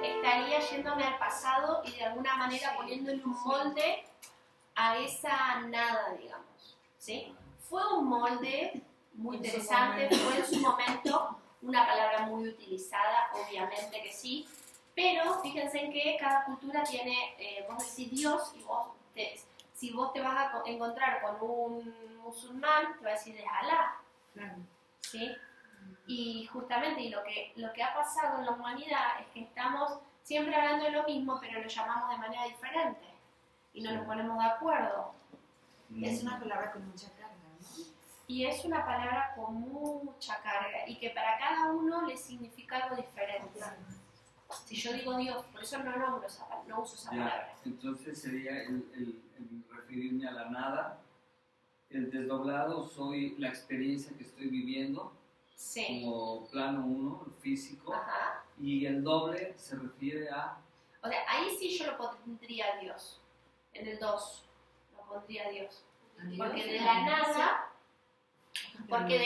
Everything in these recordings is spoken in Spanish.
estaría yéndome al pasado y de alguna manera poniéndole un molde a esa nada, digamos, ¿sí? Fue un molde muy interesante, fue en su momento una palabra muy utilizada, obviamente que sí, pero fíjense en que cada cultura tiene, vos decís Dios y si vos te vas a encontrar con un musulmán, te va a decir es Alá, ¿sí? Y justamente lo que ha pasado en la humanidad es que estamos siempre hablando de lo mismo, pero lo llamamos de manera diferente y no nos ponemos de acuerdo. Es una palabra con mucha carga, ¿no? Y es una palabra con mucha carga y que para cada uno le significa algo diferente. Si yo digo Dios, por eso no uso esa palabra. Entonces sería el referirme a la nada, el desdoblado, soy la experiencia que estoy viviendo, sí, como plano 1, el físico, ajá, y el doble se refiere a... O sea, ahí sí yo lo pondría a Dios, en el 2 lo pondría a Dios. Porque de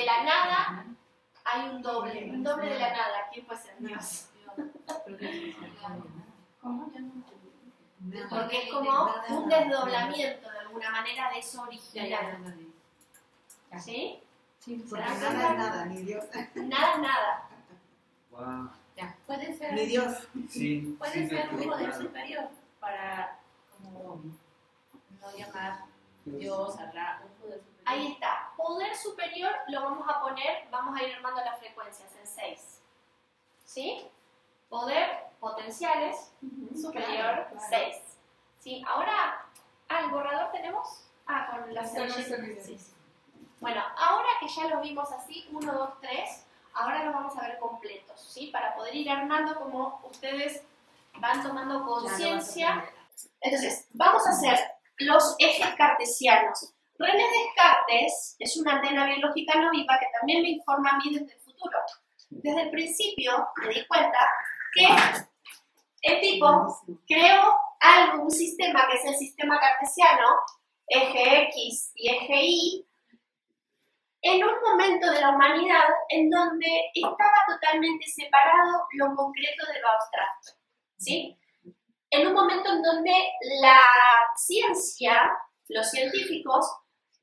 la nada hay un doble de la nada. ¿Quién puede ser Dios? Porque es como un desdoblamiento de alguna manera de eso original. ¿Sí? Porque nada es nada, ni Dios. Nada es nada. Wow. Puede ser, Ni Dios. Sí, puede ser un poder claro. superior para como no llamar Dios, Alá, un poder superior. Ahí está. Poder superior lo vamos a poner, vamos a ir armando las frecuencias en 6. ¿Sí? Poder potenciales, superior, claro. 6. ¿Sí? Ahora, ¿el borrador tenemos? Con las estrellas. Sí. Bueno, ahora que ya lo vimos así, 1, 2, 3, ahora los vamos a ver completos, ¿sí? Para poder ir armando como ustedes van tomando conciencia. Entonces, vamos a hacer los ejes cartesianos. René Descartes es una antena biológica no viva que también me informa a mí desde el futuro. Desde el principio me di cuenta que el tipo creó un sistema que es el sistema cartesiano, eje X y eje Y, en un momento de la humanidad en donde estaba totalmente separado lo concreto de lo abstracto, ¿sí? En un momento en donde la ciencia, los científicos,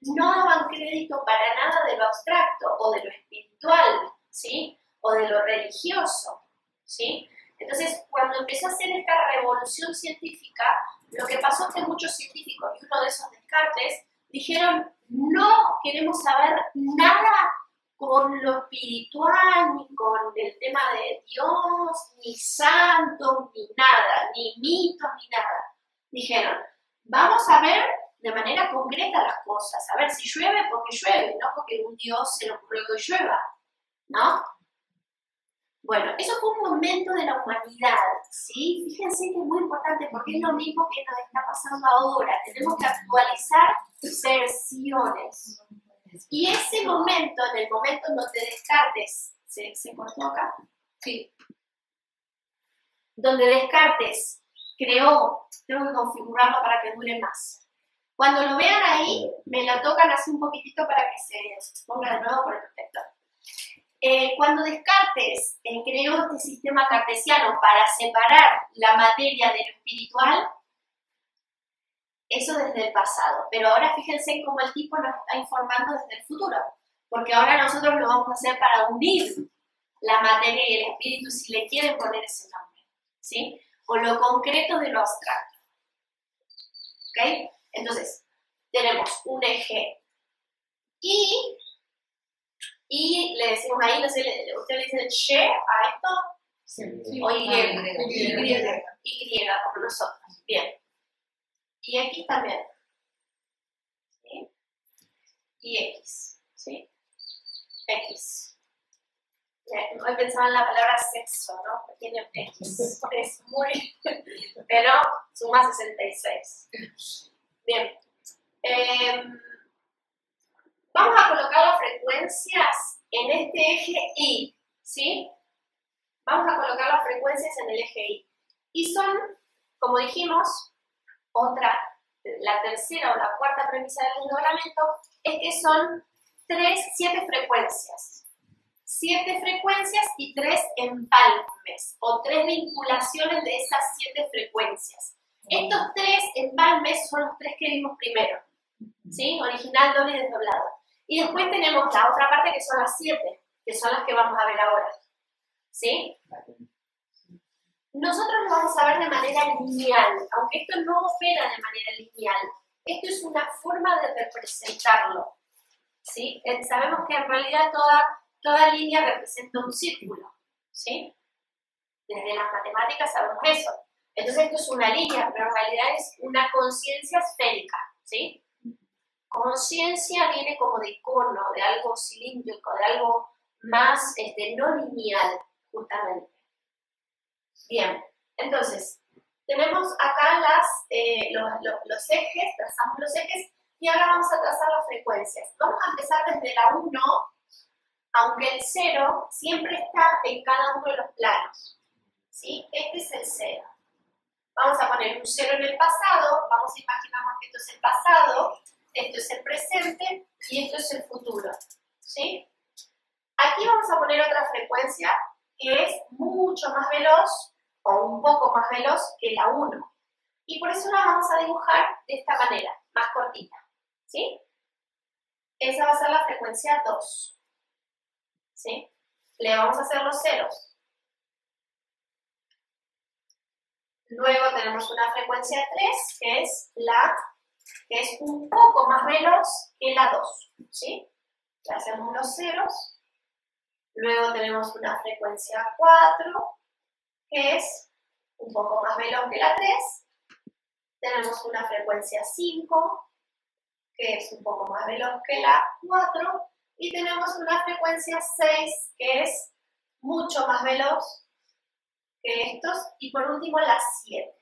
no daban crédito para nada de lo abstracto o de lo espiritual, ¿sí? O de lo religioso, ¿sí? Entonces, cuando empezó a hacer esta revolución científica, lo que pasó es que muchos científicos, y uno de esos Descartes, dijeron, no queremos saber nada con lo espiritual, ni con el tema de Dios, ni santos, ni nada, ni mitos, ni nada. Dijeron, vamos a ver de manera concreta las cosas, a ver si llueve porque llueve, no porque un Dios se le ocurrió que llueva, ¿no? Bueno, eso fue un momento de la humanidad, ¿sí? Fíjense que es muy importante porque es lo mismo que nos está pasando ahora. Tenemos que actualizar versiones. Y ese momento, en el momento en donde Descartes, ¿se cortó acá? Sí. Donde Descartes creó, tengo que configurarlo para que dure más. Cuando lo vean ahí, me lo tocan así un poquitito para que se ponga de nuevo por el protector. Cuando Descartes creó este sistema cartesiano para separar la materia de lo espiritual, eso desde el pasado. Pero ahora fíjense cómo el tipo nos está informando desde el futuro, porque ahora nosotros lo vamos a hacer para unir la materia y el espíritu, si le quieren poner ese nombre, ¿sí? O lo concreto de lo abstracto. ¿Ok? Entonces, tenemos un eje y le decimos ahí, no sé, ¿usted le dice she a esto? Sí. O Y, como nosotros. Bien. Y X también. ¿Sí? Y X. ¿Sí? X. Bien. Hoy pensaba en la palabra sexo, ¿no? Pequeño X. Es muy... Pero suma 66. Bien. Vamos a colocar las frecuencias en este eje Y, ¿sí? Vamos a colocar las frecuencias en el eje Y. Y son, como dijimos, la tercera o la cuarta premisa del desdoblamiento es que son 7 frecuencias. 7 frecuencias y 3 empalmes, o 3 vinculaciones de esas 7 frecuencias. Estos 3 empalmes son los 3 que vimos primero, ¿sí? Original, doble y desdoblado. Y después tenemos la otra parte que son las 7, que son las que vamos a ver ahora, ¿sí? Nosotros lo vamos a ver de manera lineal, aunque esto no opera de manera lineal. Esto es una forma de representarlo, ¿sí? Sabemos que en realidad toda línea representa un círculo, ¿sí? Desde las matemáticas sabemos eso. Entonces esto es una línea, pero en realidad es una conciencia esférica, ¿sí? Conciencia viene como de icono, de algo cilíndrico, de algo más no lineal, justamente. Bien, entonces, tenemos acá los ejes, trazamos los ejes, y ahora vamos a trazar las frecuencias. Vamos a empezar desde la 1, aunque el 0 siempre está en cada uno de los planos, ¿sí? Este es el 0. Vamos a poner un 0 en el pasado, vamos a imaginarnos que esto es el pasado, esto es el presente y esto es el futuro, ¿sí? Aquí vamos a poner otra frecuencia que es mucho más veloz o un poco más veloz que la 1. Y por eso la vamos a dibujar de esta manera, más cortita, ¿sí? Esa va a ser la frecuencia 2, ¿sí? Le vamos a hacer los ceros. Luego tenemos una frecuencia 3, que es un poco más veloz que la 2, ¿sí? Le hacemos los ceros. Luego tenemos una frecuencia 4, que es un poco más veloz que la 3. Tenemos una frecuencia 5, que es un poco más veloz que la 4. Y tenemos una frecuencia 6, que es mucho más veloz que estos. Y por último la 7,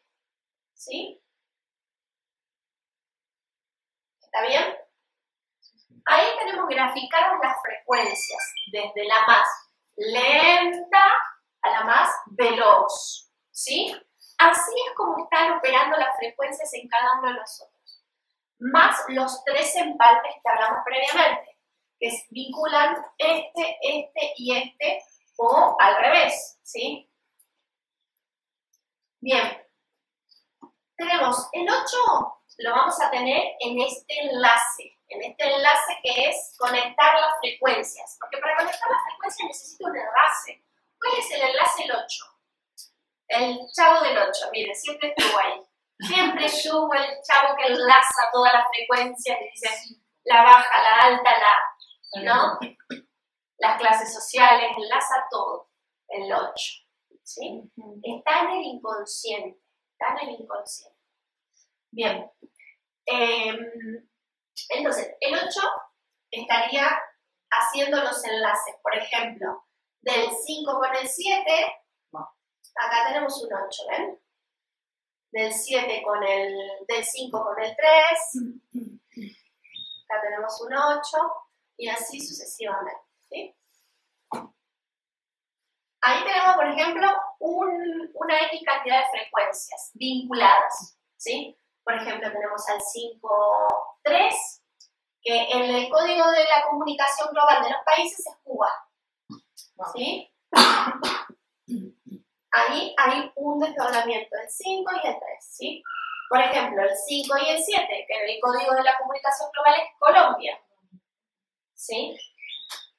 ¿sí? ¿Está bien? Ahí tenemos graficadas las frecuencias, desde la más lenta a la más veloz, ¿sí? Así es como están operando las frecuencias en cada uno de nosotros. Más los 3 empalmes que hablamos previamente, que vinculan este y este, o al revés, ¿sí? Bien. Tenemos el 8, lo vamos a tener en este enlace que es conectar las frecuencias, porque para conectar las frecuencias necesito un enlace. ¿Cuál es el enlace? El 8. El chavo del 8, miren, siempre estuvo ahí. Siempre estuvo el chavo que enlaza todas las frecuencias, que dice la baja, la alta, ¿no? Las clases sociales, enlaza todo, el 8, ¿sí? Está en el inconsciente, Bien. Entonces, el 8 estaría haciendo los enlaces, por ejemplo, del 5 con el 7, acá tenemos un 8, ¿ven? Del 5 con el 3, acá tenemos un 8, y así sucesivamente, ¿sí? Ahí tenemos, por ejemplo, una X cantidad de frecuencias vinculadas, ¿sí? Por ejemplo, tenemos al 5.3, que en el código de la comunicación global de los países es Cuba, ¿sí? Ahí hay un desdoblamiento, el 5 y el 3, ¿sí? Por ejemplo, el 5 y el 7, que en el código de la comunicación global es Colombia, ¿sí?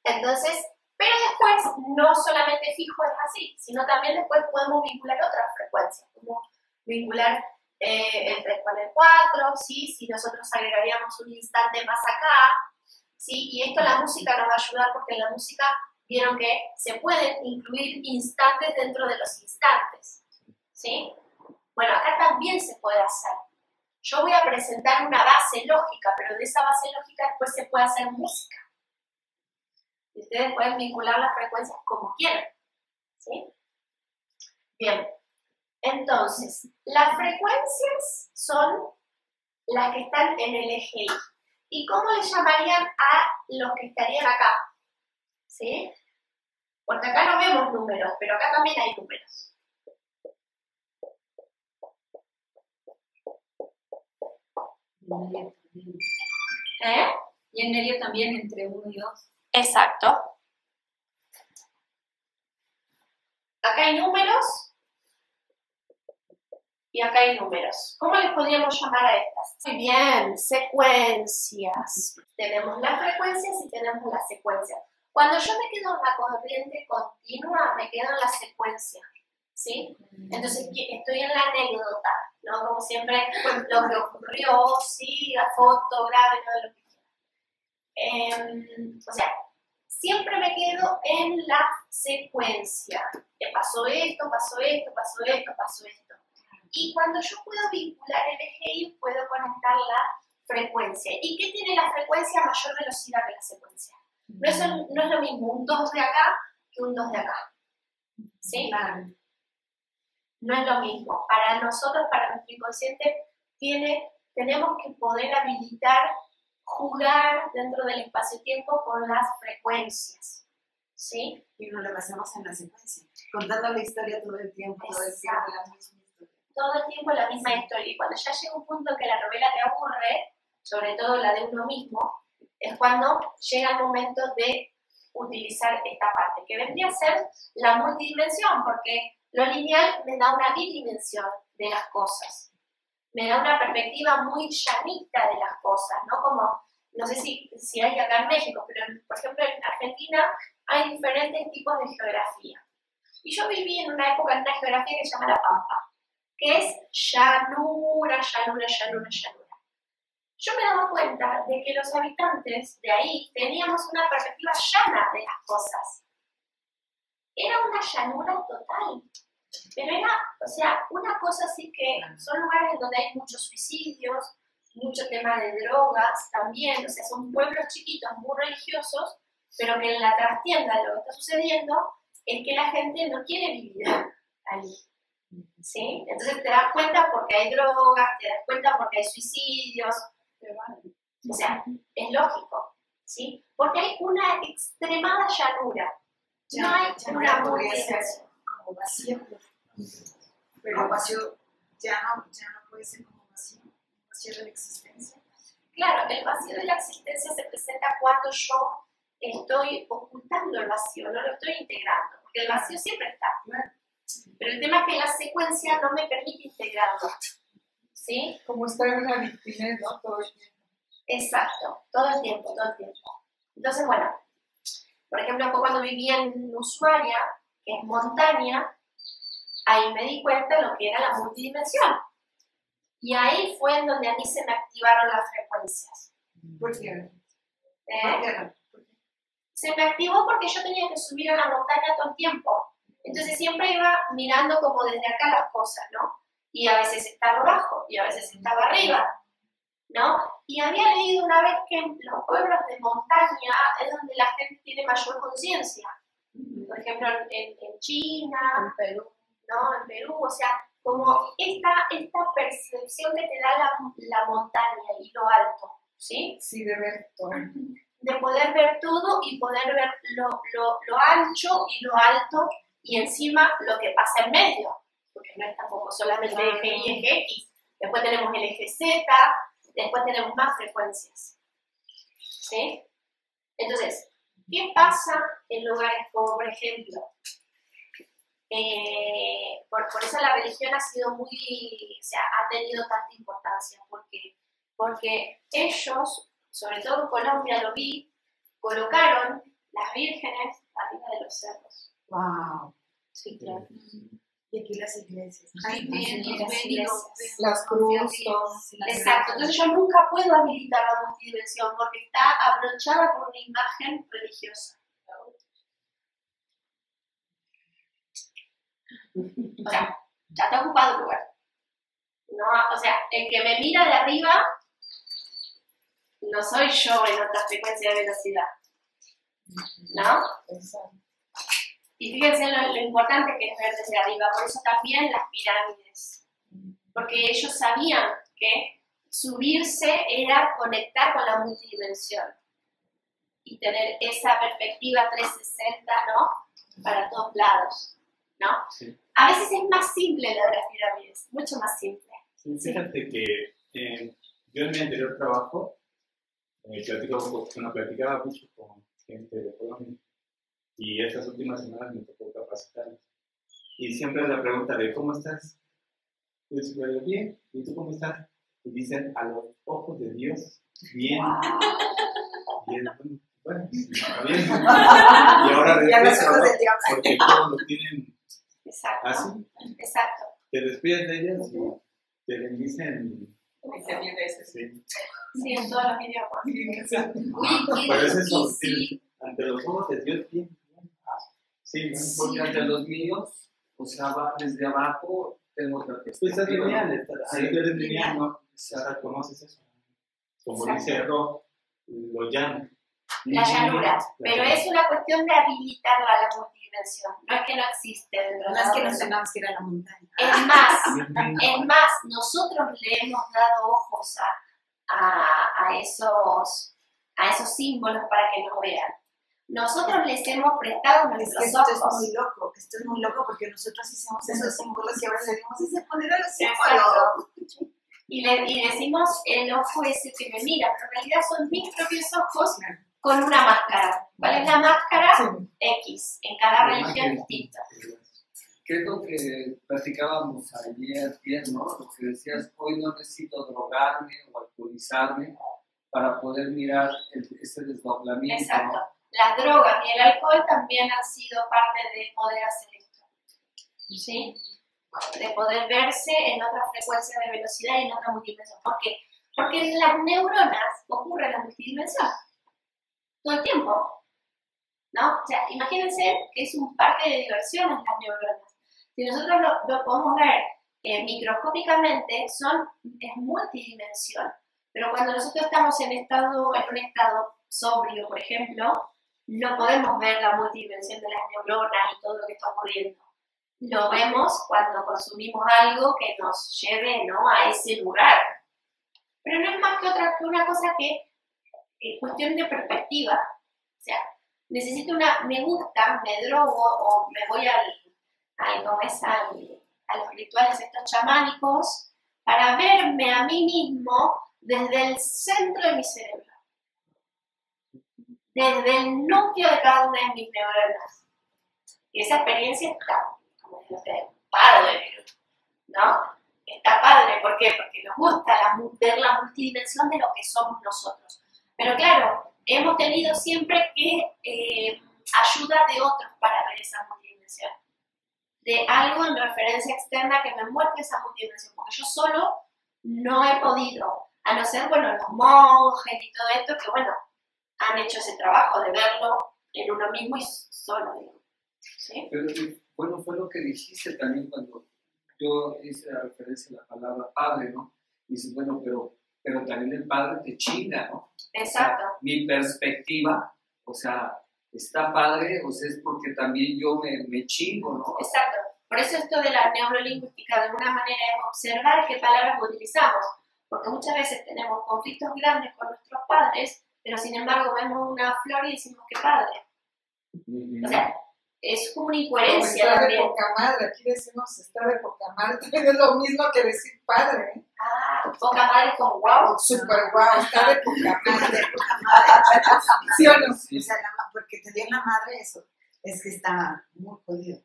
Entonces, pero después no solamente fijo es así, sino también después podemos vincular otras frecuencias, como vincular el 3 con el 4, ¿sí? Si nosotros agregaríamos un instante más acá, ¿sí? Y esto la música nos va a ayudar porque en la música vieron que se pueden incluir instantes dentro de los instantes, ¿sí? Bueno, acá también se puede hacer. Yo voy a presentar una base lógica, pero de esa base lógica después se puede hacer música. Y ustedes pueden vincular las frecuencias como quieran, ¿sí? Bien, entonces, las frecuencias son las que están en el eje Y. ¿Y cómo le llamarían a los que estarían acá? ¿Sí? Porque acá no vemos números, pero acá también hay números. Y en medio también entre 1 y 2. Exacto. acá hay números y acá hay números. ¿Cómo les podríamos llamar a estas? Muy bien, secuencias. Tenemos las frecuencias y tenemos las secuencias. Cuando yo me quedo en la corriente continua, me quedo en la secuencia, ¿sí? Entonces estoy en la anécdota, ¿no? Como siempre, lo que ocurrió, sí, la foto, grave, todo lo que quiera. O sea, siempre me quedo en la secuencia. Pasó esto, pasó esto, pasó esto, pasó esto. Y cuando yo puedo vincular el eje Y, puedo conectar la frecuencia. ¿Y qué tiene la frecuencia? Mayor velocidad que la secuencia. No es lo mismo un 2 de acá que un 2 de acá. ¿Sí? Claro. No es lo mismo. Para nosotros, para nuestro inconsciente, tenemos que poder habilitar, jugar dentro del espacio-tiempo con las frecuencias. ¿Sí? Y nos lo basamos en la secuencia, contando la historia todo el tiempo, todo el tiempo la misma historia. Todo el tiempo la misma historia. Y cuando ya llega un punto que la novela te aburre, sobre todo la de uno mismo, es cuando llega el momento de utilizar esta parte, que vendría a ser la multidimensión, porque lo lineal me da una bidimensión de las cosas. Me da una perspectiva muy llanita de las cosas, ¿no? Como, no sé si hay acá en México, pero por ejemplo en Argentina hay diferentes tipos de geografía. Y yo viví en una época en una geografía que se llama La Pampa, que es llanura, llanura, llanura, llanura. Yo me daba cuenta de que los habitantes de ahí teníamos una perspectiva llana de las cosas. Era una llanura total. Pero era, o sea, una cosa así que son lugares donde hay muchos suicidios, mucho tema de drogas también, o sea, son pueblos chiquitos, muy religiosos, pero que en la trastienda lo que está sucediendo es que la gente no quiere vivir ahí. ¿Sí? Entonces te das cuenta porque hay drogas, te das cuenta porque hay suicidios. O sea, es lógico, ¿sí? Porque hay una extremada llanura. No hay una multidimensión. Como vacío, pero vacío ya no puede ser como vacío de la existencia. Claro, el vacío de la existencia se presenta cuando yo estoy ocultando el vacío, no lo estoy integrando, porque el vacío siempre está. Pero el tema es que la secuencia no me permite integrarlo. ¿Sí? Como estar en una victimez, ¿no? Todo el tiempo. Exacto, todo el tiempo, todo el tiempo. Entonces, bueno, por ejemplo, cuando vivía en Ushuaia, que es montaña, ahí me di cuenta de lo que era la multidimensión. Y ahí fue en donde a mí se me activaron las frecuencias. ¿Por qué? Se me activó porque yo tenía que subir a la montaña todo el tiempo. Entonces siempre iba mirando como desde acá las cosas, ¿no? Y a veces estaba abajo, y a veces estaba arriba, ¿no? Y había leído una vez que en los pueblos de montaña es donde la gente tiene mayor conciencia. Por ejemplo, en China, En Perú. ¿no? En Perú, o sea, como esta percepción que te da la montaña y lo alto, ¿sí? Sí, de ver todo. De poder ver todo y poder ver lo ancho y lo alto y encima lo que pasa en medio, porque no es tampoco solamente eje Y, eje X. Después tenemos el eje Z, después tenemos más frecuencias, ¿sí? Entonces, ¿qué pasa en lugares como, por ejemplo, por eso la religión ha sido muy, o sea, ha tenido tanta importancia, porque ellos, sobre todo en Colombia lo vi, colocaron las vírgenes arriba de los cerros. Wow. Sí, claro. Y aquí las iglesias. Ay, bien, Sí, los las médicos, iglesias. Las cruces. Exacto, entonces yo nunca puedo habilitar la multidimensión porque está abrochada por una imagen religiosa. O sea, ya está ocupado el lugar. No, o sea, el que me mira de arriba no soy yo en otra frecuencia de velocidad. ¿No? Exacto. Y fíjense lo importante que es ver desde arriba, por eso también las pirámides. Porque ellos sabían que subirse era conectar con la multidimensión y tener esa perspectiva 360, ¿no? Para todos lados, ¿no? Sí. A veces es más simple lo de las pirámides, mucho más simple. Sí, fíjate que yo en mi anterior trabajo platicaba mucho con gente de Colombia y estas últimas semanas me tocó capacitarlos. Y siempre la pregunta de ¿cómo estás? Pues bien, ¿y tú cómo estás? Y dicen a los ojos de Dios, bien. Bien, bueno, está bien. Y ahora Y a los después, ojos del diablo. porque todos lo tienen Exacto. así, Exacto. te despides de ellas y te bendicen. Sí. Sí, en todos los idiomas. Pero es eso, Sí. ante los ojos de Dios, bien. Sí, ¿no? Porque ante los míos, o sea, desde abajo tengo otra Tú perspectiva. estás lineal, ahí tú eres lineal, ¿no? O sea, Conoces eso. Como Exacto. dice Rob, lo llano. La llanura. Pero es una cuestión de habilitarla a la multidimensión. No es que no existe dentro No de es que la nos tenemos que ir a la montaña. Es más, nosotros le hemos dado ojos a esos símbolos para que nos vean. Nosotros les hemos prestado Es nuestros que esto es ojos. esto es muy loco porque nosotros hicimos esos símbolos y ahora le dimos ese poder a los Exacto. símbolos. Y decimos el ojo ese que me mira, pero en realidad son mis propios ojos con una máscara. ¿Cuál es la máscara? X. En cada religión distinta. creo que platicábamos ayer, ¿no? Lo que decías, hoy no necesito drogarme o alcoholizarme para poder mirar ese desdoblamiento. Exacto. ¿no? Las drogas y el alcohol también han sido parte de poder hacer esto. ¿Sí? De poder verse en otra frecuencia de velocidad y en otra multidimensión. ¿Por qué? Porque en las neuronas ocurre la multidimensión. Todo el tiempo. ¿No? O sea, imagínense que es un parque de diversiones las neuronas. Si nosotros lo podemos ver microscópicamente, es multidimensión. Pero cuando nosotros estamos en un estado sobrio, por ejemplo, no podemos ver la multidimensión de las neuronas y todo lo que está ocurriendo. Lo vemos cuando consumimos algo que nos lleve, ¿no?, a ese lugar. Pero no es más que una cosa que cuestión de perspectiva. O sea, me gusta, me drogo o me voy a los rituales estos chamánicos para verme a mí mismo desde el centro de mi cerebro, desde el núcleo de cada una de mis neuronas. Y esa experiencia está, como dice, padre, ¿no? Está padre, ¿por qué? Porque nos gusta ver la multidimensión de lo que somos nosotros. Pero claro, hemos tenido siempre que ayuda de otros para ver esa multidimensión. De algo en referencia externa que me muestre esa multidimensión, porque yo solo no he podido, a no ser, bueno, los monjes y todo esto, que bueno, han hecho ese trabajo de verlo en uno mismo y solo, digo. ¿Sí? Pero bueno, fue lo que dijiste también cuando yo hice la referencia a la palabra padre, ¿no? Y dices, bueno, pero también el padre te chinga, ¿no? Exacto. O sea, mi perspectiva, o sea, está padre, o sea, es porque también yo me chingo, ¿no? Exacto. Por eso esto de la neurolingüística, de alguna manera, es observar qué palabras utilizamos. Porque muchas veces tenemos conflictos grandes con nuestros padres, pero sin embargo vemos una flor y decimos que padre. O sea, es como una incoherencia Está de también. poca madre, aquí decimos está de poca madre, también es lo mismo que decir padre. ¿Eh? Ah, poca madre con wow. Super guau, está de poca madre. ¿Sí o no? Sí. O sea, porque te dio la madre eso, es que está muy jodido.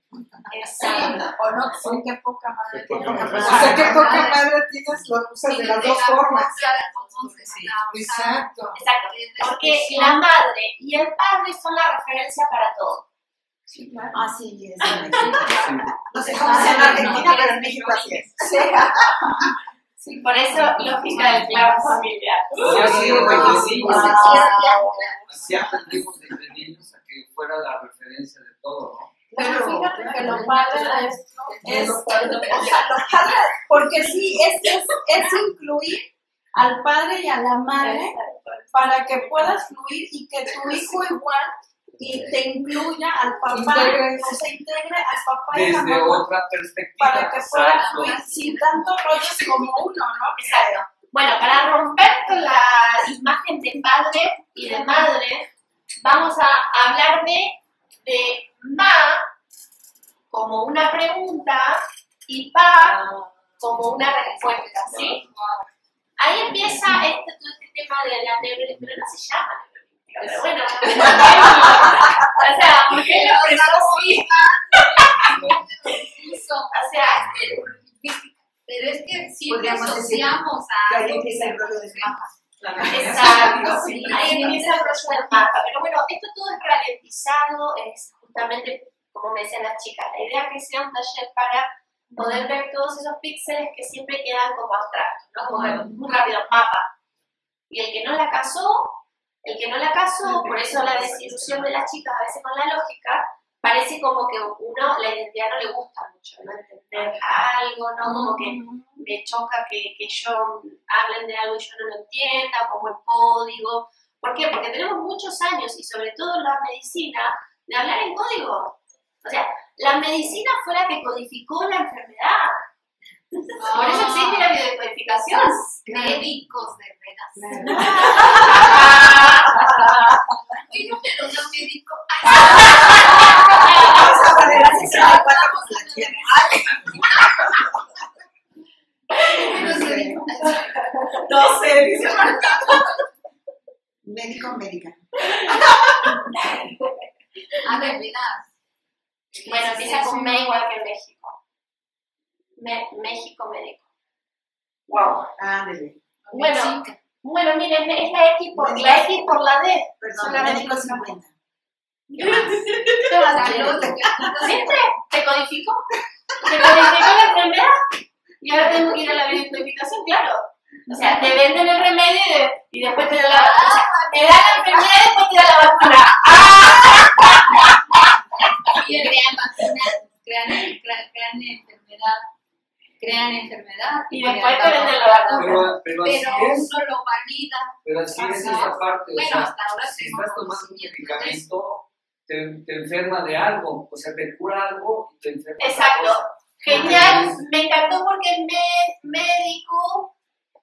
Exacto. O no, son qué poca madre. Qué poca tiene. madre. O sea, qué poca madre tienes, lo usas de las dos formas. Sí. Exacto. Exacto. Porque la madre y el padre son la referencia para todo. Sí, claro. Ah, sí, es Sí. no sé cómo sea en Argentina, pero en México así es. Sí, por eso lógica del clan familiar. Sí, ha sido buenísimo. Así aprendimos desde niños a que fuera la referencia de todo, ¿no? Pero fíjate que lo padre de esto es, o sea, lo padre, porque sí, es incluir al padre y a la madre para que puedas fluir y que tu hijo igual y te incluya al papá, o se integre al papá y a la Desde mamá otra perspectiva. para que pueda exacto. fluir sin tantos rollos como uno, ¿no? Exacto. Bueno, para romper con la imagen de padre y de madre, vamos a hablar de ma como una pregunta y pa como una respuesta, ¿sí? Ahí empieza todo este tema de la neurolingüística, pero no se llama neurolingüística, pero bueno, o sea, ¿por qué lo expresamos así? eso. O sea, pero es que siempre asociamos a... Que ahí empieza el rollo del mapa. Exacto, sí. Ahí empieza el rollo del mapa. Pero bueno, esto todo es ralentizado, es justamente, como me decían las chicas, la idea es que sea un taller para poder ver todos esos píxeles que siempre quedan como abstractos, ¿no? Como muy rápido, mapa. Y el que no la casó, por eso la desilusión de las chicas a veces con la lógica, parece como que uno, la identidad no le gusta mucho, no entender algo, ¿no? Como que me choca que yo hablen de algo y yo no lo entienda, como el código. ¿Por qué? Porque tenemos muchos años, y sobre todo en la medicina, de hablar en código. O sea, la medicina fue la que codificó la enfermedad. Por eso existe la biodecodificación. Médicos de veras. ¿Qué número de médico? Vamos a poner así, se da cuenta con la tierra. No sé, dice médico, médica. A ver, bueno, empieza con me igual que en México. México médico. Wow. Ándale. Bueno, miren, es la X por la D. Perdón, médico 50. ¿Qué vas a hacer? ¿Viste? ¿Te codificó? ¿Te codificó la enfermedad? Y ahora tengo que ir a la biodecodificación, claro. O sea, te venden el remedio y después te dan la vacuna. O sea, te dan la enfermedad y después te dan la vacuna. Y crean vacunas, crean enfermedad y después te venden la vacuna. Pero así es. uno lo valida. Pero así es esa parte. O Bueno, sea, hasta ahora si tenemos estás tomando un conocimiento de medicamento, te enferma de algo. O sea, te cura algo y te enferma de Exacto. otra cosa. Genial. Me encantó porque médico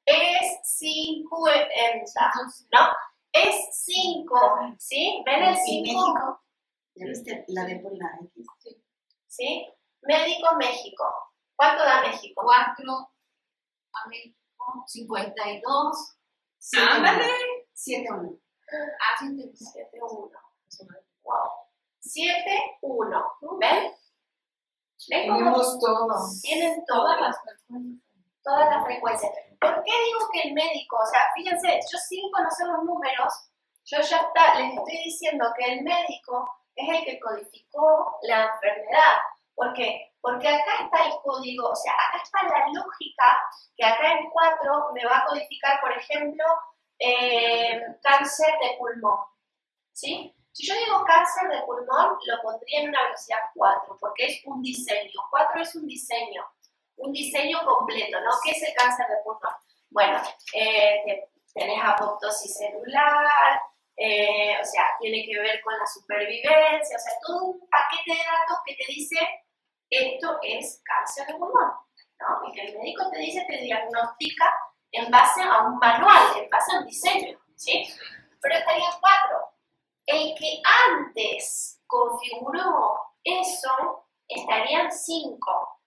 es 50, ¿no? Es 5, ¿sí? ¿Ven el 5? México. ¿Ya viste? La D por la X. ¿Sí? Médico México. ¿Cuánto da México? 4 a México, 52. ¡Ándale! 7-1. Ah, 7-1. Wow. 7-1. ¿Ven? ¿Ven cómo Tenemos todo. tienen todas las frecuencias? ¿Por qué digo que el médico, o sea, fíjense, yo sin conocer los números, yo ya les estoy diciendo que el médico es el que codificó la enfermedad? ¿Por qué? Porque acá está el código, o sea, acá está la lógica que acá en 4 me va a codificar, por ejemplo, cáncer de pulmón, ¿sí? Si yo digo cáncer de pulmón, lo pondría en una velocidad 4, porque es un diseño. 4 es un diseño completo, ¿no? ¿Qué es el cáncer de pulmón? Bueno, tenés apoptosis celular, o sea, tiene que ver con la supervivencia, o sea, todo un paquete de datos que te dice esto es cáncer de pulmón, ¿no? Y que el médico te dice, te diagnostica en base a un manual, en base a un diseño, ¿sí? Pero estaría en 4. El que antes configuró eso estaría en 5.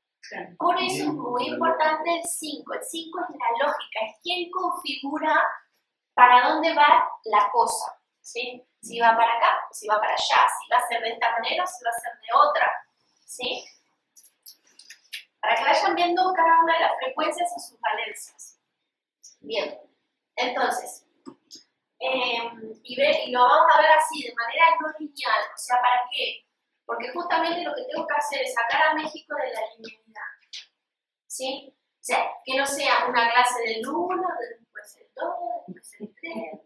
Por eso es muy importante el 5. El 5 es la lógica, es quien configura para dónde va la cosa, ¿sí? Si va para acá, si va para allá, si va a ser de esta manera o si va a ser de otra, ¿sí? Para que vayan viendo cada una de las frecuencias y sus valencias. Bien, entonces, y lo vamos a ver así, de manera no lineal. O sea, ¿para qué? Porque justamente lo que tengo que hacer es sacar a México de la linealidad, ¿sí? O sea, que no sea una clase del 1, después el 2, después el 3.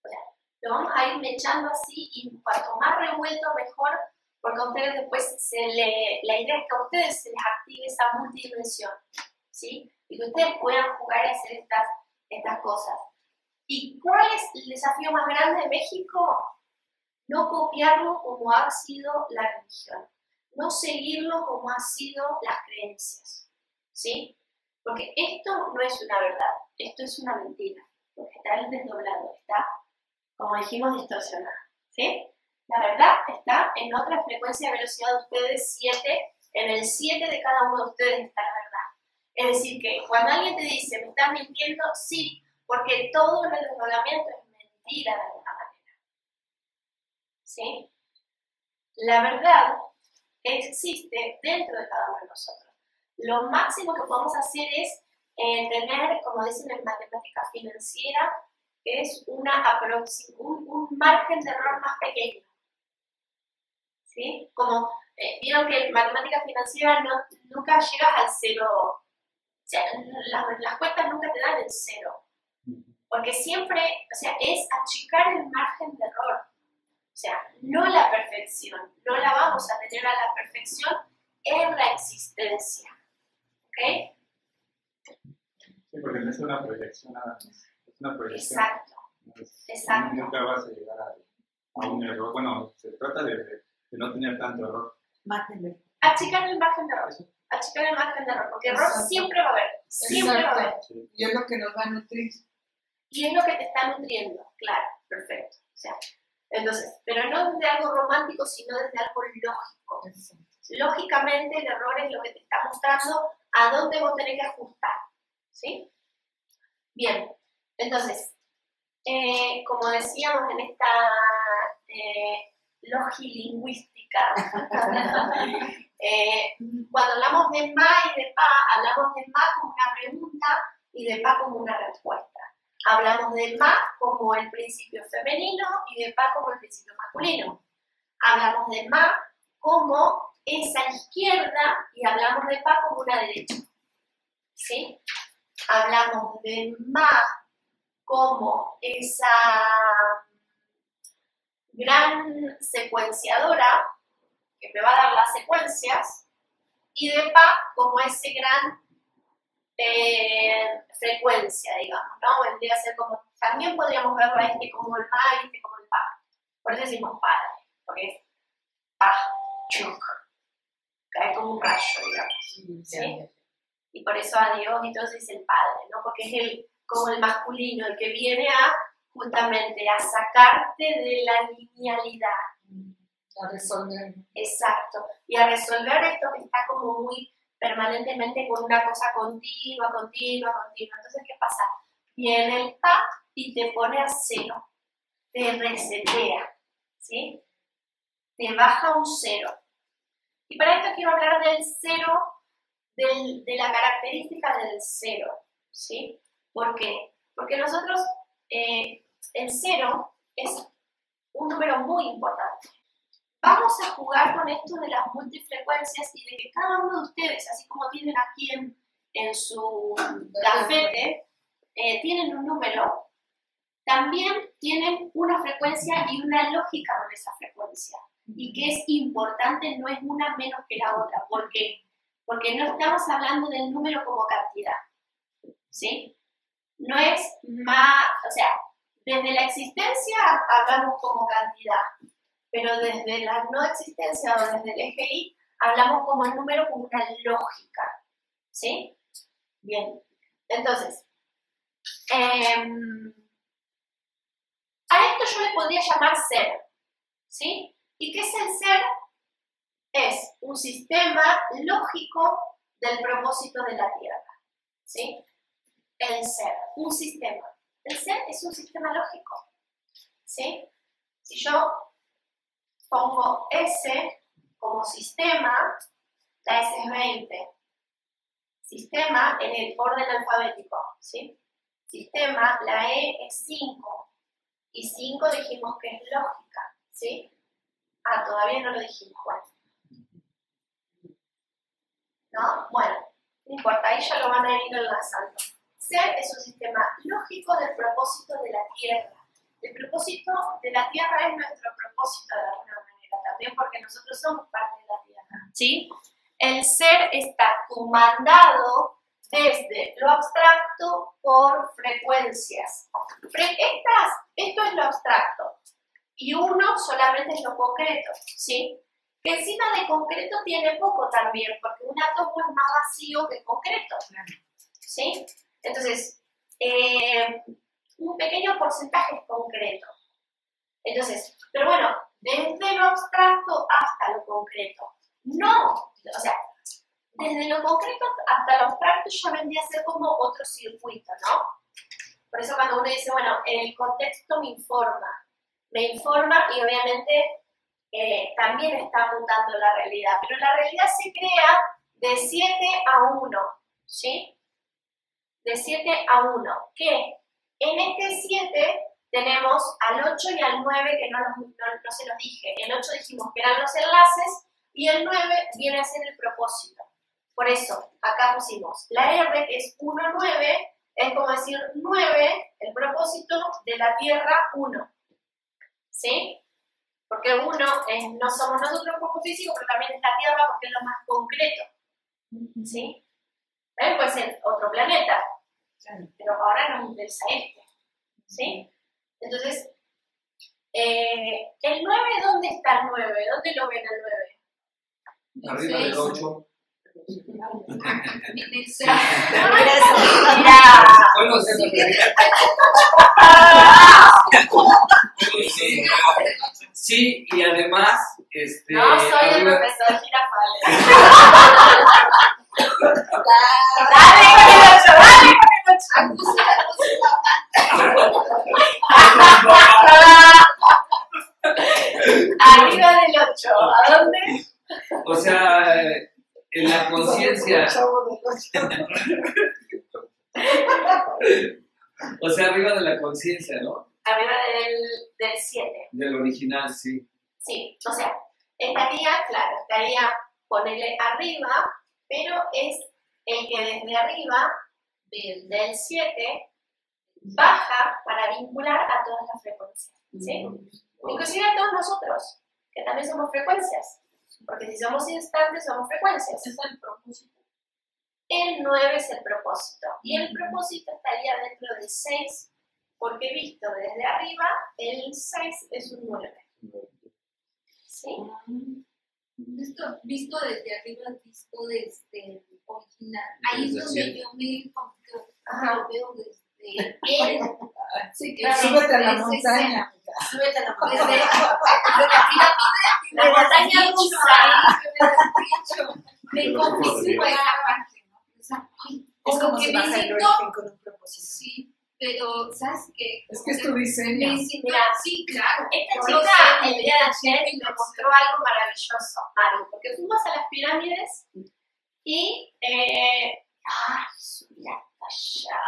O sea, lo vamos a ir mechando así y cuanto más revuelto mejor, porque a ustedes después la idea es que a ustedes se les active esa multidimensión, ¿sí? Y que ustedes puedan jugar y hacer estas cosas. ¿Y cuál es el desafío más grande de México? No copiarlo como ha sido la religión, no seguirlo como han sido las creencias, ¿sí? Porque esto no es una verdad, esto es una mentira, porque está desdoblado, está, como dijimos, distorsionado, ¿sí? La verdad está en otra frecuencia de velocidad de ustedes, 7, en el 7 de cada uno de ustedes está la verdad. Es decir, que cuando alguien te dice, me estás mintiendo, sí, porque todo en el desdoblamiento es mentira de alguna manera. ¿Sí? La verdad existe dentro de cada uno de nosotros. Lo máximo que podemos hacer es tener, como dicen en matemática financiera, es un margen de error más pequeño. ¿Sí? Como vieron que en matemática financiera nunca llegas al cero, o sea, las cuentas nunca te dan el cero, porque siempre, o sea, es achicar el margen de error, o sea, no la perfección, no la vamos a tener a la perfección en la existencia, ¿ok? Sí, porque no es una proyección nada más, es una proyección. Exacto, exacto. Nunca vas a llegar a un error, bueno, se trata de no tener tanto error. Mátenme. Achicar el margen de error. Achicar el margen de error, porque error siempre va a haber. Siempre va a haber. Sí. Y es lo que nos va a nutrir. Y es lo que te está nutriendo, claro, perfecto. O sea, entonces, pero no desde algo romántico, sino desde algo lógico. Lógicamente, el error es lo que te está mostrando a dónde vos tenés que ajustar. ¿Sí? Bien, entonces, como decíamos en esta logilingüística, cuando hablamos de ma y de pa, hablamos de ma como una pregunta y de pa como una respuesta. Hablamos de ma como el principio femenino y de pa como el principio masculino. Hablamos de ma como esa izquierda y hablamos de pa como una derecha. ¿Sí? Hablamos de ma como esa gran secuenciadora que me va a dar las secuencias, y de pa como ese gran frecuencia, digamos, ¿no? Vendría a ser como, también podríamos verlo a este como el ma y este como el pa. Por eso decimos padre, porque es pa, chuk, cae como un rayo, digamos, ¿sí? Y por eso a Dios y todo se dice el padre, ¿no? Porque es como el masculino, el que viene a justamente a sacarte de la linealidad. A resolver. Exacto. Y a resolver esto que está como muy permanentemente con una cosa continua. Entonces, ¿qué pasa? Viene el pa y te pone a cero. Te resetea, ¿sí? Te baja un cero. Y para esto quiero hablar del cero, de la característica del cero, ¿sí? ¿Por qué? Porque nosotros, el cero es un número muy importante. Vamos a jugar con esto de las multifrecuencias y de que cada uno de ustedes, así como tienen aquí en su gafete, tienen un número, también tienen una frecuencia y una lógica con esa frecuencia. Y que es importante, no es una menos que la otra. ¿Por qué? Porque no estamos hablando del número como cantidad, ¿sí? No es más, o sea, desde la existencia hablamos como cantidad, pero desde la no existencia o desde el eje Y hablamos como el número como una lógica, ¿sí? Bien, entonces, a esto yo le podría llamar ser, ¿sí? ¿Y qué es el ser? Es un sistema lógico del propósito de la Tierra, ¿sí? El ser, un sistema. El ser es un sistema lógico, ¿sí? Si yo pongo S como sistema, la S es 20. Sistema en el orden alfabético, ¿sí? Sistema, la E es 5. Y 5 dijimos que es lógica, ¿sí? Ah, todavía no lo dijimos, bueno. ¿No? Bueno, no importa, ahí ya lo van a ir enlazando. Ser es un sistema lógico del propósito de la Tierra. El propósito de la Tierra es nuestro propósito de alguna manera, también porque nosotros somos parte de la Tierra, ¿sí? El ser está comandado desde lo abstracto por frecuencias. Esto es lo abstracto y uno solamente es lo concreto, ¿sí? Que encima de concreto tiene poco también, porque un átomo es más vacío que concreto, ¿sí? Entonces, un pequeño porcentaje es concreto. Entonces, pero bueno, desde lo abstracto hasta lo concreto. No, o sea, desde lo concreto hasta lo abstracto ya vendría a ser como otro circuito, ¿no? Por eso cuando uno dice, bueno, el contexto me informa y obviamente también está mutando la realidad, pero la realidad se crea de 7 a 1, ¿sí? De 7 a 1, que en este 7 tenemos al 8 y al 9 que no se los dije. El 8 dijimos que eran los enlaces y el 9 viene a ser el propósito. Por eso, acá pusimos la R, que es 1-9, es como decir 9, el propósito de la Tierra 1. ¿Sí? Porque 1 no somos nosotros un cuerpo físico, pero también es la Tierra porque es lo más concreto. ¿Sí? Puede ser otro planeta, pero ahora nos interesa este. ¿Sí? Entonces, ¿el 9 dónde está el 9? ¿Dónde lo ven el 9? Arriba del 8. Bueno, sí, y además, no soy el profesor Girafales. Dale con el 8. Arriba del 8, ¿a dónde? O sea, en la conciencia. O sea, arriba de la conciencia, ¿no? Arriba del 7. Del original, sí. Sí, o sea, estaría ponerle arriba, pero es el que desde arriba, del 7, baja para vincular a todas las frecuencias. ¿Sí? Inclusive a todos nosotros, que también somos frecuencias. Porque si somos instantes, somos frecuencias. Es el propósito. El 9 es el propósito. Y el propósito estaría dentro del 6, porque visto desde arriba, el 6 es un 9. ¿Sí? Visto desde arriba, visto desde el original. Ahí es donde yo me lo veo desde él. Sí, claro. Súbete a la montaña. Súbete a la Desde montaña. la montaña rusa. Me confío en esa parte, ¿no? O sea, Es como que si me baja el siento, origen con un propósito. sí, pero ¿sabes qué? Es que es tu diseño. Me siento, Mira, sí, claro. Esta Yo lo chica sé, el día de ayer me mostró algo maravilloso, Maru, porque fuimos a las pirámides y subí hasta allá.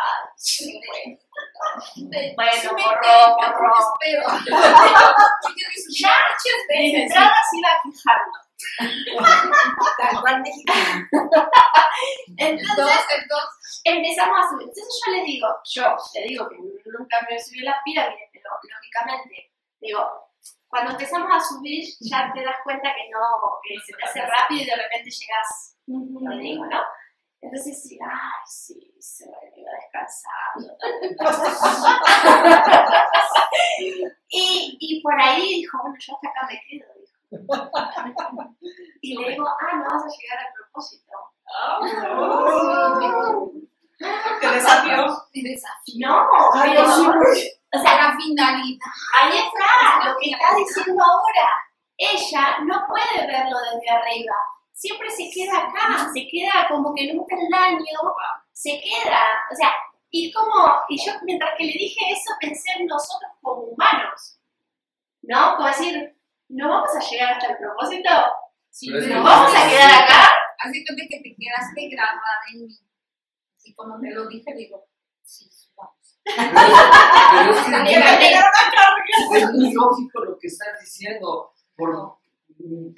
Bueno, borró. Ya, de entrada se iba quejando. Tal cual mexicana. Entonces empezamos a subir. Entonces yo le digo que nunca me subí a las pirámides, pero lógicamente, digo, cuando empezamos a subir ya te das cuenta que se te hace rápido y de repente llegas, le digo, ¿no? Entonces sí, se iba descansando. y por ahí dijo, bueno, yo hasta acá me quedo, dijo. Y le digo, no vas a llegar al propósito. ¿Te desafió? No, pero o sea, la finalidad. ahí está, lo que está diciendo ahora. Ella no puede verlo desde arriba. Siempre se queda acá, se queda como que nunca el daño, se queda, o sea, y yo mientras que le dije eso pensé en nosotros como humanos, ¿no? Como decir, ¿no vamos a llegar hasta el propósito? Sí, Pero ¿Nos vamos a quedar acá? Así que te quedaste grabada en mí. Así como me lo dije, digo, sí, vamos. Pero es muy lógico lo que estás diciendo.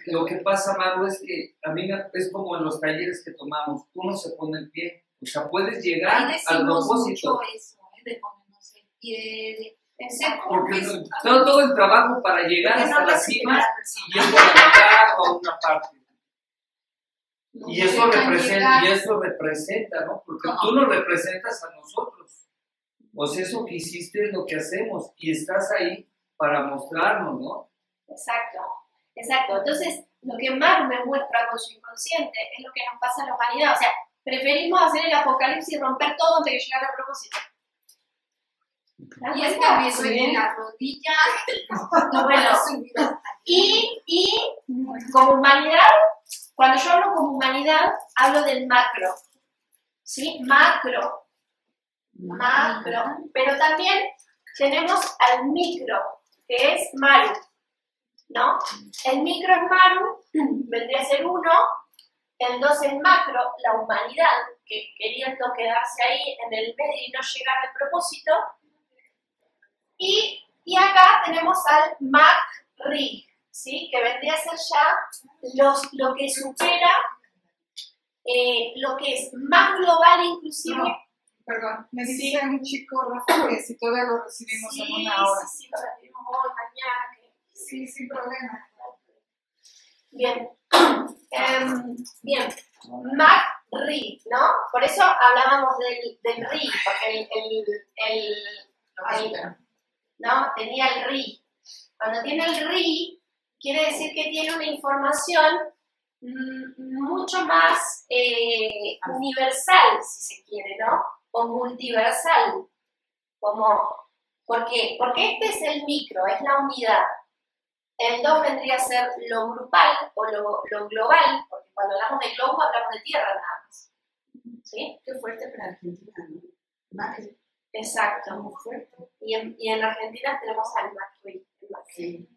Lo que pasa, Maru, es que a mí es como en los talleres que tomamos, uno se pone el pie, o sea, puedes llegar al propósito. Mucho eso, de ponernos el pie, de ser Porque todo el trabajo para llegar hasta la cima y yendo a la mitad o a una parte. Y eso representa, ¿no? Porque tú nos representas a nosotros. O sea, eso que hiciste es lo que hacemos y estás ahí para mostrarnos, ¿no? Exacto. Entonces, lo que Maru me muestra con su inconsciente es lo que nos pasa a la humanidad. O sea, preferimos hacer el apocalipsis y romper todo antes de llegar al propósito. Y es que me duele la rodilla. Bueno, y como humanidad, cuando yo hablo como humanidad, hablo del macro. ¿Sí? Macro. Pero también tenemos al micro, que es Maru. ¿no? El micro es Maru, vendría a ser 1, el 2 es macro, la humanidad, que queriendo quedarse ahí en el medio y no llegar al propósito, y acá tenemos al Mac-Ri, ¿sí? Que vendría a ser ya lo que supera, lo que es más global inclusive. No, perdón, me dice un chico, Rafa, que si todavía lo recibimos en una hora. Sí, lo recibimos hoy, mañana. Sí, sin problema. Bien. Bien. Mac-Ri, ¿no? Por eso hablábamos del Ri, porque ¿no? Tenía el Ri. Cuando tiene el Ri, quiere decir que tiene una información mucho más universal, si se quiere, ¿no? O multiversal. ¿Por qué? Porque este es el micro, es la unidad. El 2 vendría a ser lo grupal o lo global, porque cuando hablamos de globo hablamos de tierra nada más. ¿Sí? Qué fuerte para Argentina, ¿no? Macri. Exacto. Muy fuerte. Y en Argentina tenemos al Macri. Sí.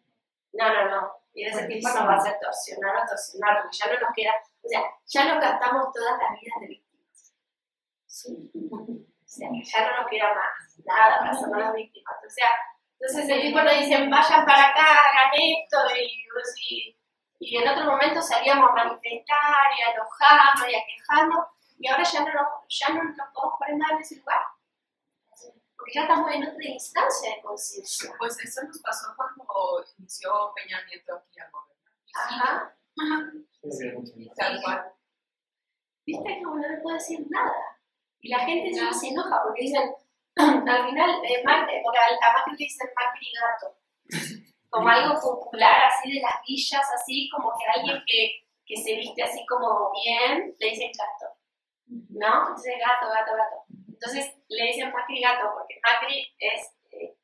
No. Y ese tipo nos va a hacer torsionar, porque ya no nos queda, o sea, ya nos gastamos todas las vidas de víctimas. Sí. O sea, ya no nos queda más nada para ser las víctimas. O sea, entonces el tipo nos dice, vayan para acá, hagan esto, y en otro momento salíamos a manifestar y a enojarnos y a quejarnos, y ahora ya no nos podemos poner más en ese lugar. Porque ya estamos en otra instancia de conciencia. Pues eso nos pasó cuando inició Peña Nieto aquí a gobernar. Ajá. Tal cual. Viste que uno no puede decir nada. Y la gente ya se enoja porque dicen, al final, porque a Macri le dicen Macri gato. Como algo popular, así de las villas, así como que alguien que se viste así como bien, le dicen gato. ¿No? Entonces gato. Entonces le dicen Macri gato porque Macri es,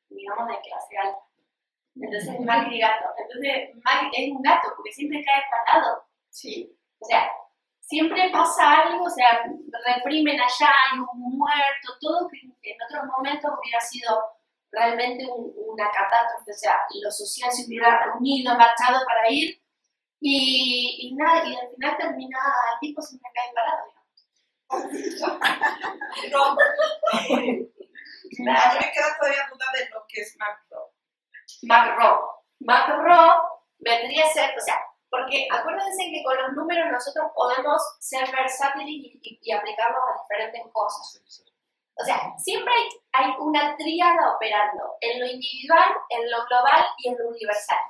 digamos, de clase alta. Entonces Macri gato. Entonces Macri es un gato porque siempre cae parado. ¿Sí? O sea, siempre pasa algo, o sea, reprimen allá, hay un muerto, todo que en otros momentos hubiera sido realmente una catástrofe. O sea, lo social se hubiera reunido, marchado para ir y nada, y al final termina el tipo siempre cae parado, digamos. No. Claro. Me queda todavía duda de lo que es macro. Macro vendría a ser, o sea, porque acuérdense que con los números nosotros podemos ser versátiles y aplicarlos a diferentes cosas. O sea, siempre hay una tríada operando en lo individual, en lo global y en lo universal.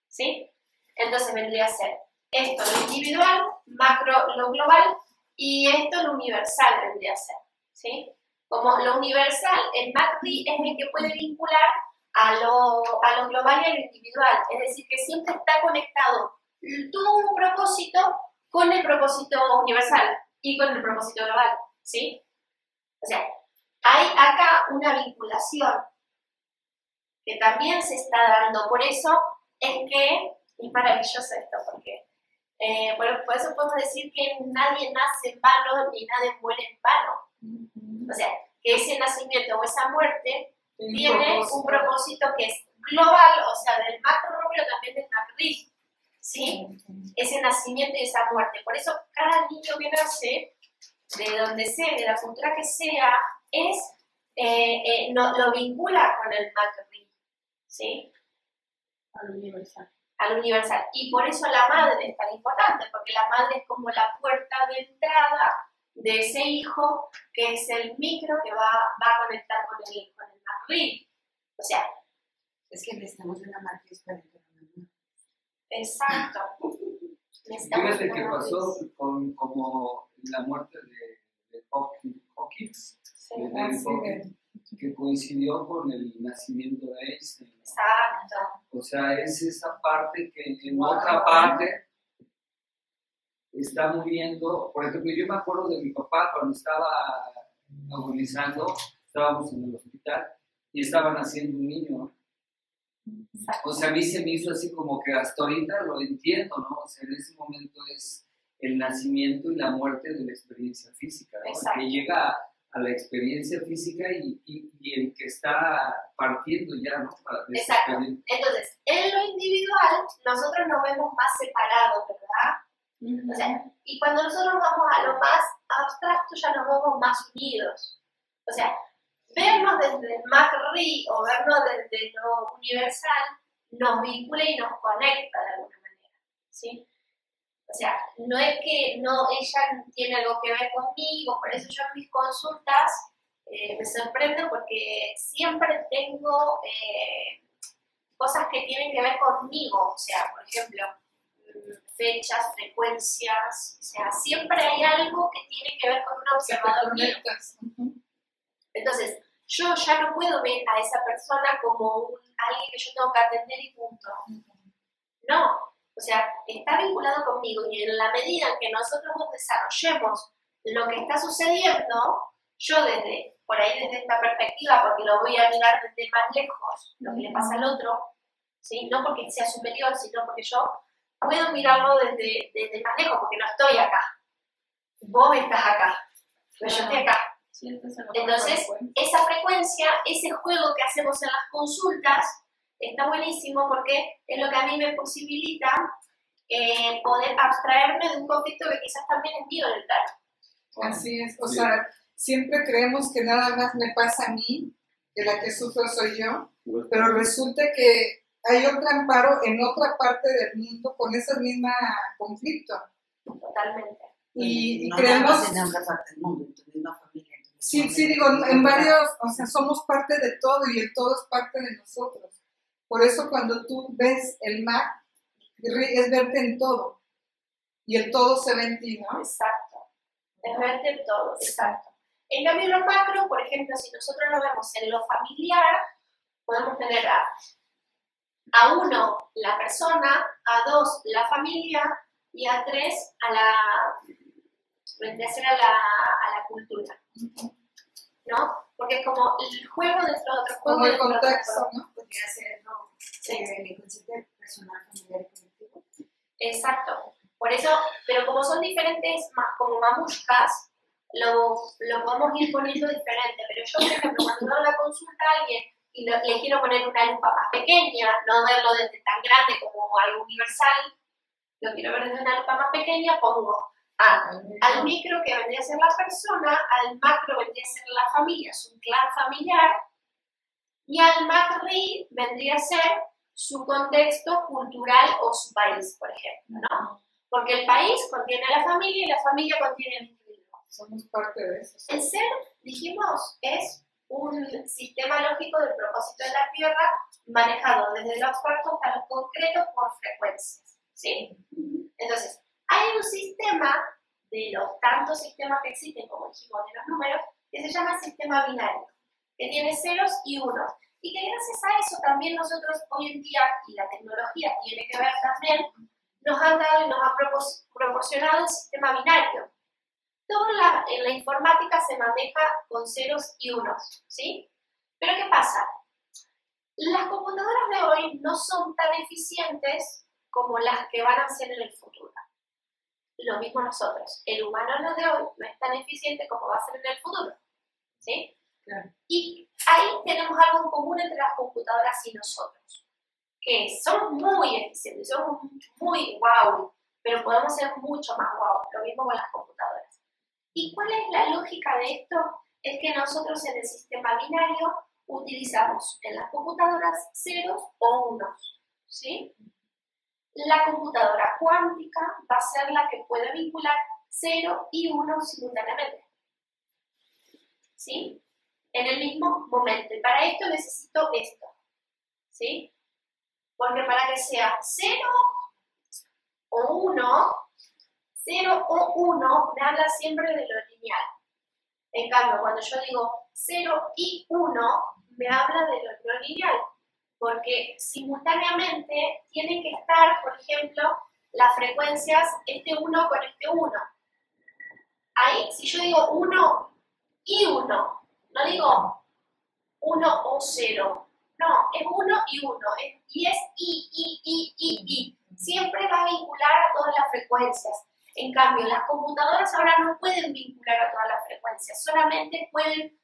¿Sí? Entonces vendría a ser esto lo individual, macro lo global, y esto lo universal vendría a ser, ¿sí? Como lo universal, el Macri es el que puede vincular a lo global y a lo individual, es decir, que siempre está conectado tu propósito con el propósito universal y con el propósito global, ¿sí? O sea, hay acá una vinculación que también se está dando, por eso es que es maravilloso esto, porque bueno, por eso podemos decir que nadie nace en vano ni nadie muere en vano. O sea, que ese nacimiento o esa muerte tiene un propósito que es global, o sea, del macro, pero también del macri, ¿sí? Ese nacimiento y esa muerte. Por eso cada niño que nace, de donde sea, de la cultura que sea, lo vincula con el macri, ¿sí? Al universal. Al universal. Y por eso la madre es tan importante, porque la madre es como la puerta de entrada de ese hijo, que es el micro que va a conectar con el macri. O sea, es que necesitamos una matriz para el mamá. Exacto. Fíjate que pasó con como la muerte de Hawkins, que coincidió con el nacimiento de Einstein. Exacto. O sea, es esa parte que en otra parte está muriendo. Por ejemplo, yo me acuerdo de mi papá cuando estaba agonizando, estábamos en el hospital y estaban haciendo un niño. O sea, a mí se me hizo así como que hasta ahorita lo entiendo, ¿no? O sea, en ese momento es el nacimiento y la muerte de la experiencia física, ¿no? Que llega a la experiencia física y el que está partiendo ya, ¿no? Para Exacto. Entonces, en lo individual, nosotros nos vemos más separados, ¿verdad? O sea, y cuando nosotros vamos a lo más abstracto, ya nos vemos más unidos. O sea, vernos desde el MACRI o vernos desde lo universal nos vincula y nos conecta de alguna manera, ¿sí? O sea, no es que ella tiene algo que ver conmigo, por eso yo en mis consultas me sorprendo porque siempre tengo cosas que tienen que ver conmigo, o sea, por ejemplo, fechas, frecuencias, o sea, siempre hay algo que tiene que ver con un observador mío. Entonces, yo ya no puedo ver a esa persona como alguien que yo tengo que atender y punto. No. O sea, está vinculado conmigo y en la medida en que nosotros desarrollemos lo que está sucediendo, yo por ahí desde esta perspectiva, porque lo voy a mirar desde más lejos, lo que le pasa al otro, ¿sí? No porque sea superior, sino porque yo puedo mirarlo desde más lejos, porque no estoy acá. Vos estás acá, pero yo estoy acá. Entonces, esa frecuencia, ese juego que hacemos en las consultas, está buenísimo porque es lo que a mí me posibilita poder abstraerme de un conflicto que quizás también es mío en el plano. Así es, o sea, siempre creemos que nada más me pasa a mí, que la que sufro soy yo, pero resulta que hay otro amparo en otra parte del mundo con ese mismo conflicto. Totalmente. Y no creemos... en otra parte del mundo, en tu misma familia. Sí, digo, en varios, o sea, somos parte de todo y el todo es parte de nosotros. Por eso cuando tú ves el MAC, es verte en todo. Y el todo se ve en ti, ¿no? Exacto. Es verte en todo, exacto. En cambio, en lo macro, por ejemplo, si nosotros lo vemos en lo familiar, podemos tener a 1 la persona, a 2 la familia y a 3 a la cultura. ¿No? Porque es como el juego dentro de otro juego. Como el contexto, ¿no? Podría ser, ¿no? El concepto personal, familiar y colectivo. Exacto. Por eso, pero como son diferentes, como mamushkas, lo podemos ir poniendo diferente. Pero yo, por ejemplo, cuando doy la consulta a alguien y le quiero poner una lupa más pequeña, no verlo desde tan grande como algo universal, lo quiero ver desde una lupa más pequeña, pongo al micro, que vendría a ser la persona, al macro vendría a ser la familia, es un clan familiar, y al macri vendría a ser su contexto cultural o su país, por ejemplo, ¿no? Porque el país contiene a la familia y la familia contiene al individuo. Somos parte de eso. El ser, dijimos, es un sistema lógico del propósito de la Tierra manejado desde lo abstracto hasta lo concreto por frecuencias, ¿sí? Entonces, hay un sistema de los tantos sistemas que existen, como dijimos, de los números, que se llama sistema binario, que tiene ceros y unos, y que gracias a eso también nosotros hoy en día, y la tecnología tiene que ver también, nos han dado y nos ha proporcionado el sistema binario. Toda en la informática se maneja con ceros y unos, ¿sí? Pero ¿qué pasa? Las computadoras de hoy no son tan eficientes como las que van a ser en el futuro. Lo mismo nosotros. El humano de hoy no es tan eficiente como va a ser en el futuro, ¿sí? Claro. Y ahí tenemos algo en común entre las computadoras y nosotros, que somos muy eficientes, somos muy wow, pero podemos ser mucho más wow, lo mismo con las computadoras. ¿Y cuál es la lógica de esto? Es que nosotros en el sistema binario utilizamos en las computadoras ceros o unos, ¿sí? La computadora cuántica va a ser la que puede vincular 0 y 1 simultáneamente, ¿sí? En el mismo momento. Y para esto necesito esto, ¿sí? Porque para que sea 0 o 1, 0 o 1 me habla siempre de lo lineal. En cambio, cuando yo digo 0 y 1, me habla de lo no lineal. Porque simultáneamente tienen que estar, por ejemplo, las frecuencias este 1 con este 1. Ahí, si yo digo 1 y 1, no digo 1 o 0. No, es 1 y 1. Y es I. Siempre va a vincular a todas las frecuencias. En cambio, las computadoras ahora no pueden vincular a todas las frecuencias, solamente pueden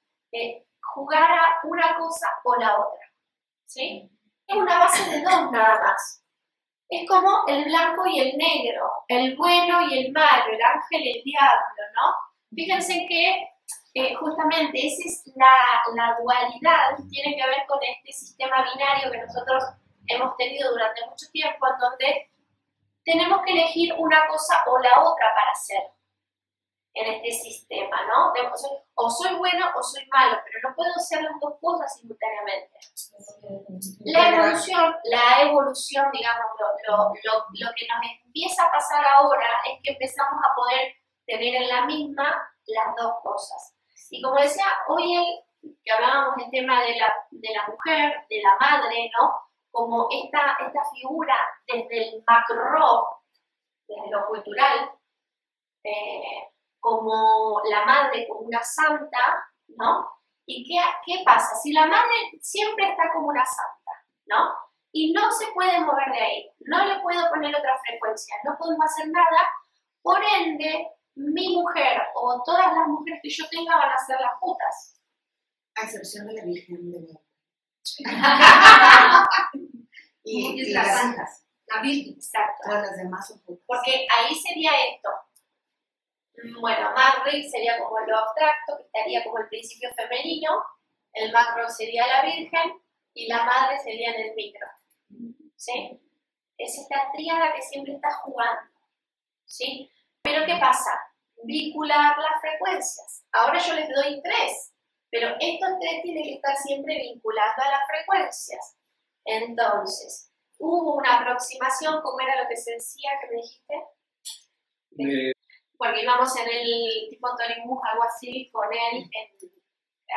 jugar a una cosa o la otra, ¿sí? Es una base de dos nada más. Es como el blanco y el negro, el bueno y el malo, el ángel y el diablo, ¿no? Fíjense que justamente esa es la dualidad, tiene que ver con este sistema binario que nosotros hemos tenido durante mucho tiempo, en donde tenemos que elegir una cosa o la otra para ser en este sistema, ¿no? O soy bueno o soy malo, pero no puedo ser las dos cosas simultáneamente. La evolución, digamos, lo que nos empieza a pasar ahora es que empezamos a poder tener en la misma las dos cosas. Y como decía hoy que hablábamos del tema de la mujer, de la madre, ¿no? Como esta figura desde el macro, desde lo cultural, como la madre, como una santa, ¿no? ¿Y qué pasa? Si la madre siempre está como una santa, ¿no? Y no se puede mover de ahí, no le puedo poner otra frecuencia, no podemos hacer nada, por ende, mi mujer o todas las mujeres que yo tenga van a ser las putas. A excepción de la Virgen de Guadalupe. y las las santas. hijas. La Virgen. Exacto. Todas las demás son putas. Porque ahí sería esto. Bueno, Madre sería como lo abstracto, que estaría como el principio femenino, el macro sería la Virgen y la Madre sería en el micro. ¿Sí? Es esta tríada que siempre está jugando. ¿Sí? Pero ¿qué pasa? Vincular las frecuencias. Ahora yo les doy 3, pero estos 3 tienen que estar siempre vinculando a las frecuencias. Entonces, hubo una aproximación, ¿cómo era lo que se decía que me dijiste? Porque íbamos en el tipo Torimus, algo así, con él,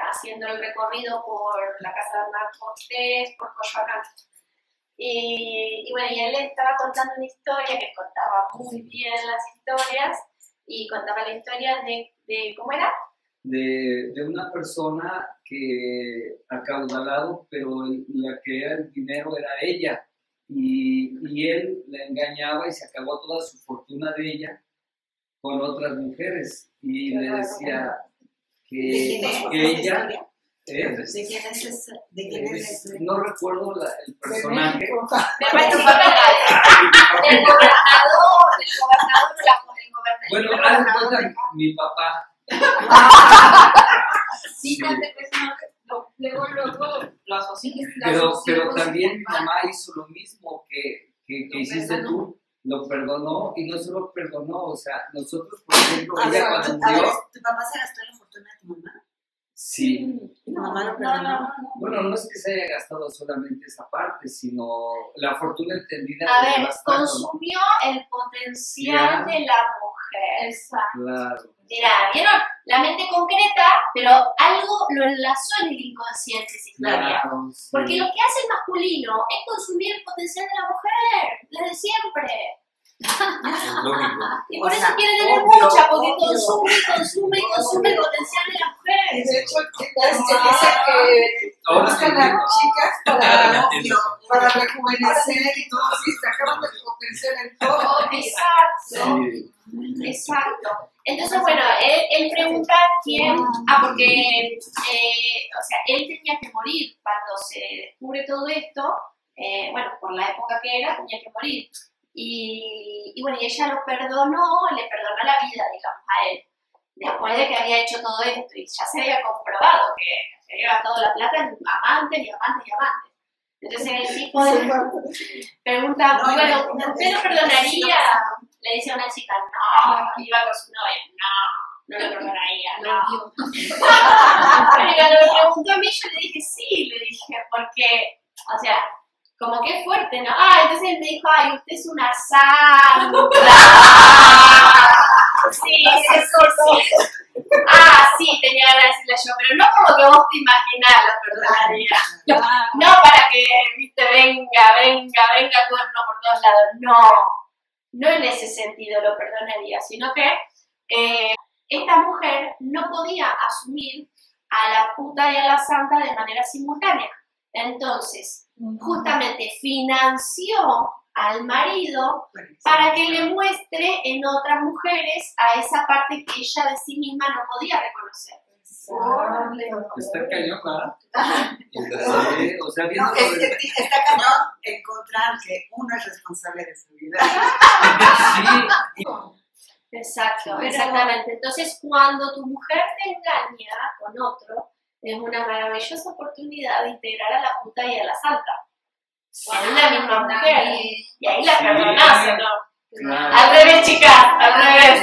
haciendo el recorrido por la casa de Hernán Cortés, por Coyoacán. Y bueno, y él estaba contando una historia que contaba muy bien las historias, y contaba la historia de ¿cómo era? De una persona que acaudalado, pero la que era el dinero era ella, y él la engañaba y se acabó toda su fortuna de ella con otras mujeres, y le decía que ella... ¿De quién es esa? ¿De quién es ese? No recuerdo el personaje. Del gobernador, Bueno, haz de cuenta mi papá. Sí, luego lo asocias. Pero también mi mamá hizo lo mismo que hiciste tú. Lo perdonó, y no solo perdonó, o sea, nosotros, por ejemplo, ella cuando murió... ¿Tu papá se gastó en la fortuna de tu mamá? Sí. ¿Y tu mamá lo perdonó? Bueno, no es que se haya gastado solamente esa parte, sino la fortuna entendida. A ver, bastante, consumió el potencial de la mujer. Exacto. Claro. Mira, ¿vieron? La mente concreta, pero algo lo enlazó en el inconsciente esa historia. Claro, sí. Porque lo que hace el masculino es consumir el potencial de la mujer, desde siempre. Es lógico. Y por O eso sea, quiere tener obvio, mucha, porque obvio. consume el potencial de la mujer. Y de hecho, chicas, que dice que Ahora buscan sí a entiendo. chicas Ahora entiendo. para rejuvenecer y todo, sí, se acaban de potenciar en todo. Exacto. Sí. Exacto. Entonces, bueno, él pregunta quién, porque, o sea, él tenía que morir cuando se descubre todo esto, bueno, por la época que era, tenía que morir. Y bueno, y ella lo perdonó, le perdonó la vida, digamos, a él, después de que había hecho todo esto, y ya se había comprobado que se había gastado la plata en amantes y amantes y amantes. Entonces el tipo pregunta, No, bueno, imagínate, ¿usted lo perdonaría? Le dice a una chica, no, iba con su novia, no lo perdonaría, no. Pero cuando me preguntó a mí, yo le dije, sí, le dije, porque, o sea, como que fuerte, ¿no? Entonces él me dijo, ay, usted es una santa. Sí. Sí, tenía ganas de decirle yo, pero no por lo que vos te imaginás, lo perdonaría. No para que, viste, venga, cuerno por todos lados. No en ese sentido lo perdonaría, sino que esta mujer no podía asumir a la puta y a la santa de manera simultánea. Entonces, justamente financió al marido para que le muestre en otras mujeres a esa parte que ella de sí misma no podía reconocer. Está cañón, ¿verdad? O sea, viendo está cañón encontrar que uno es responsable de su vida. Sí. Exacto, exactamente. Entonces, cuando tu mujer te engaña con otro, es una maravillosa oportunidad de integrar a la puta y a la santa. En la misma mujer. Y ahí la perdonás, ¿no? Claro. Al revés, chicas, al revés.